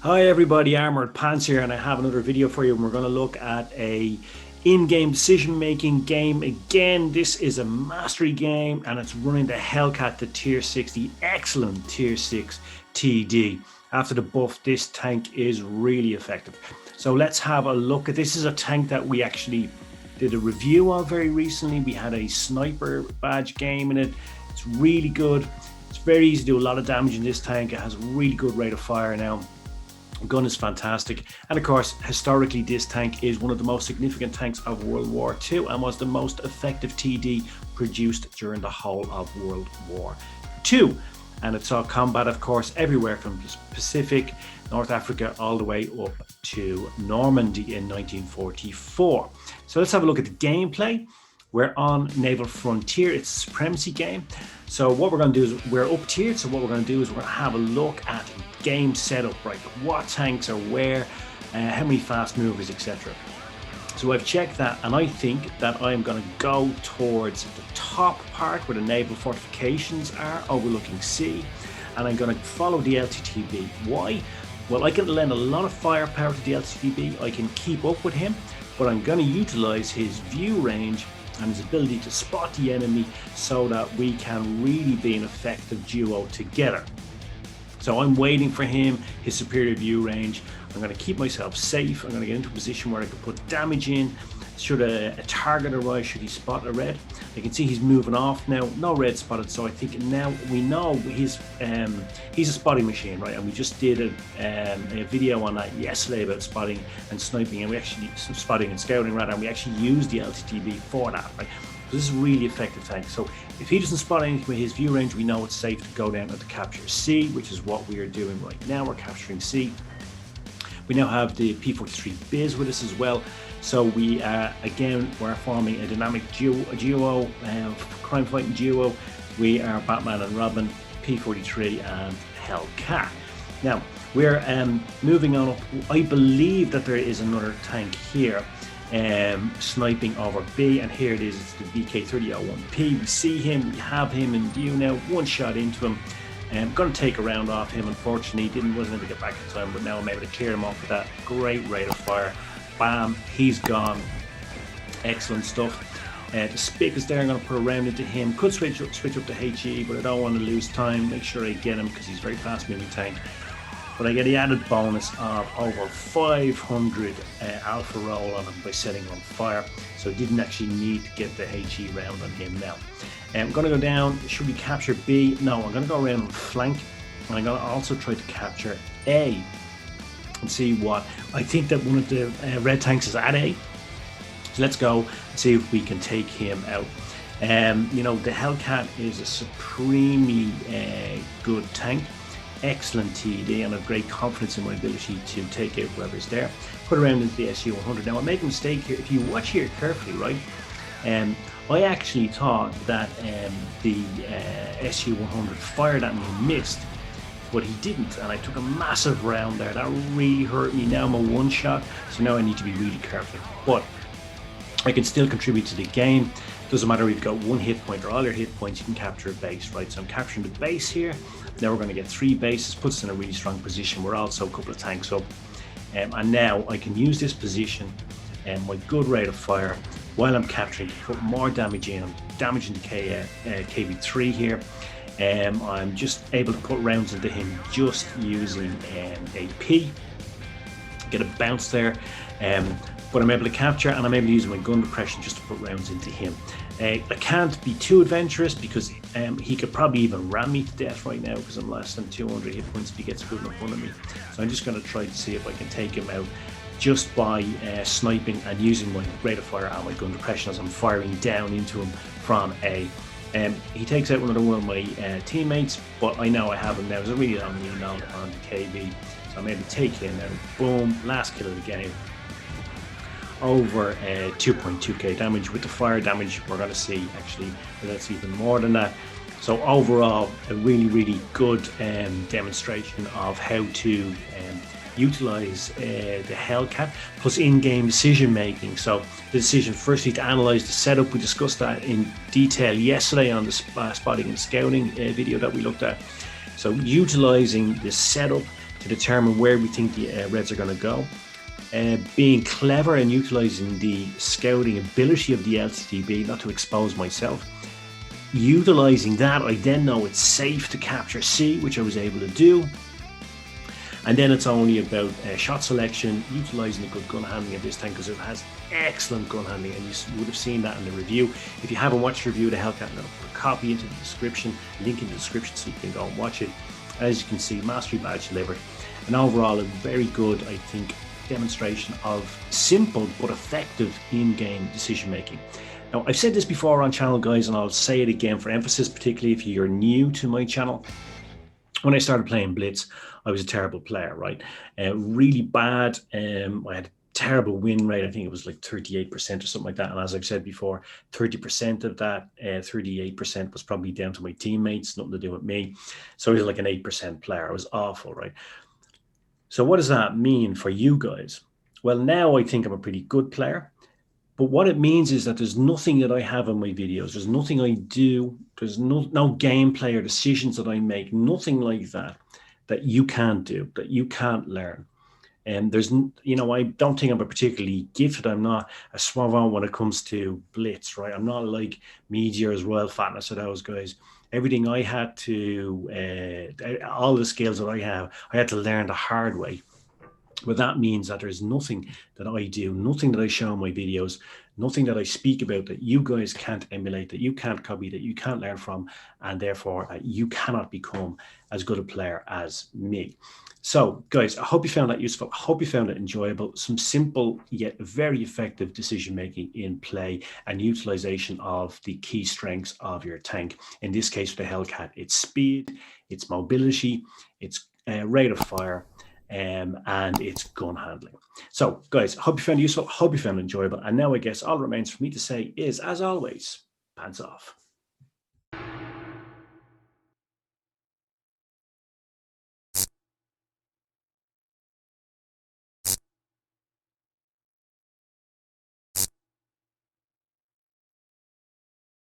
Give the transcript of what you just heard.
Hi everybody, Armored Pants here, and I have another video for you. And we're going to look at a in-game decision-making game. Again, this is a mastery game, and it's running the Hellcat to tier 6, the excellent tier 6 TD. After the buff, this tank is really effective. So let's have a look at this. Is a tank that we actually did a review of very recently. We had a sniper badge game in it. It's really good. It's very easy to do a lot of damage in this tank. It has a really good rate of fire now. Gun is fantastic, and of course historically this tank is one of the most significant tanks of World War II and was the most effective TD produced during the whole of World War II. And it saw combat, of course, everywhere from the Pacific, North Africa, all the way up to Normandy in 1944. So let's have a look at the gameplay. We're on Naval Frontier. It's a supremacy game. So what we're going to do is we're up tiered. So what we're going to do is we're going to have a look at game setup, right? What tanks are where, how many fast movers, etc. So I've checked that, and I think that I'm going to go towards the top part where the naval fortifications are, overlooking sea, and I'm going to follow the LTTB. Why? Well, I can lend a lot of firepower to the LTTB. I can keep up with him, but I'm going to utilize his view range and his ability to spot the enemy so that we can really be an effective duo together. So I'm waiting for him, his superior view range. I'm going to keep myself safe. I'm going to get into a position where I can put damage in. Should a target arrive, should he spot a red? I can see he's moving off now. No red spotted, so I think now we know he's a spotting machine, right? And we just did a video on that yesterday about spotting and sniping, and we actually spotting and scouting rather, and we actually used the LTTB for that, right? So this is a really effective tank. So if he doesn't spot anything with his view range, we know it's safe to go down and to capture C, which is what we are doing right now. We're capturing C. We now have the P43 Biz with us as well. So we again, we're forming a dynamic duo, crime fighting duo. We are Batman and Robin, P43 and Hellcat. Now we're moving on up. I believe that there is another tank here sniping over B, and here it is. It's the VK3001P. We see him, we have him in view now. One shot into him. I'm going to take a round off him. Unfortunately, wasn't able to get back in time, but now I'm able to clear him off with that great rate of fire. Bam, he's gone. Excellent stuff. The Spick is there. I'm going to put a round into him. Could switch up to HE, but I don't want to lose time. Make sure I get him because he's a very fast moving tank. But I get the added bonus of over 500 alpha roll on him by setting on fire. So I didn't actually need to get the HE round on him now. I'm going to go down. Should we capture B? No, I'm going to go around and flank. And I'm going to also try to capture A and see what. I think that one of the red tanks is at A. So let's go and see if we can take him out. You know, the Hellcat is a supremely good tank. Excellent TD, and I have great confidence in my ability to take out whoever's there. Put around into the SU-100. Now I made a mistake here. If you watch here carefully, right, I actually thought that the SU-100 fired at me and missed, but he didn't, and I took a massive round there. That really hurt me. Now I'm a one shot, so now I need to be really careful. But I can still contribute to the game. Doesn't matter if you've got one hit point or all your hit points, you can capture a base, right? So I'm capturing the base here. Now we're going to get 3 bases, puts us in a really strong position. We're also a couple of tanks up. And now I can use this position and my good rate of fire while I'm capturing to put more damage in. I'm damaging the KV3 here. I'm just able to put rounds into him just using AP. Get a bounce there. But I'm able to capture, and I'm able to use my gun depression just to put rounds into him. I can't be too adventurous because he could probably even ram me to death right now because I'm less than 200 hit points if he gets put in front of me. So I'm just going to try to see if I can take him out just by sniping and using my rate of fire and my gun depression as I'm firing down into him from A. He takes out another one of my teammates, but I know I have him now. There's a really long lead on the KB, so I'm able to take him out. Boom, last kill of the game. Over 2.2k damage. With the fire damage, we're going to see actually that's even more than that. So overall, a really good demonstration of how to utilize the Hellcat plus in-game decision making. So the decision firstly to analyze the setup. We discussed that in detail yesterday on the spotting and scouting video that we looked at. So utilizing the setup to determine where we think the Reds are going to go. Being clever and utilizing the scouting ability of the LCTB, not to expose myself. Utilizing that, I then know it's safe to capture C, which I was able to do. And then it's only about shot selection, utilizing the good gun handling of this tank, because it has excellent gun handling, and you would have seen that in the review. If you haven't watched the review of the Hellcat, I'm going to put a copy into the description, link in the description so you can go and watch it. As you can see, Mastery Badge delivered. And overall, a very good, I think, demonstration of simple but effective in-game decision making. Now, I've said this before on channel, guys, and I'll say it again for emphasis, particularly if you're new to my channel. When I started playing Blitz, I was a terrible player, right? Really bad. I had a terrible win rate. I think it was like 38% or something like that. And as I've said before, 30% of that 38% was probably down to my teammates, nothing to do with me. So I was like an 8% player. I was awful, right? So what does that mean for you guys? Well, now I think I'm a pretty good player. But what it means is that there's nothing that I have in my videos. There's nothing I do. There's no gameplay or decisions that I make, nothing like that, that you can't do, that you can't learn. And there's, you know, I don't think I'm a particularly gifted. I'm not a savant when it comes to Blitz, right? I'm not like Media as well, Fatness or those guys. Everything I had to, all the skills that I have, I had to learn the hard way. But that means that there's nothing that I do, nothing that I show in my videos, nothing that I speak about that you guys can't emulate, that you can't copy, that you can't learn from, and therefore you cannot become as good a player as me. So, guys, I hope you found that useful. I hope you found it enjoyable. Some simple yet very effective decision-making in play and utilization of the key strengths of your tank. In this case, for the Hellcat, it's speed, it's mobility, it's rate of fire, and it's gun handling. So, guys, I hope you found it useful. I hope you found it enjoyable. And now I guess all that remains for me to say is, as always, pants off.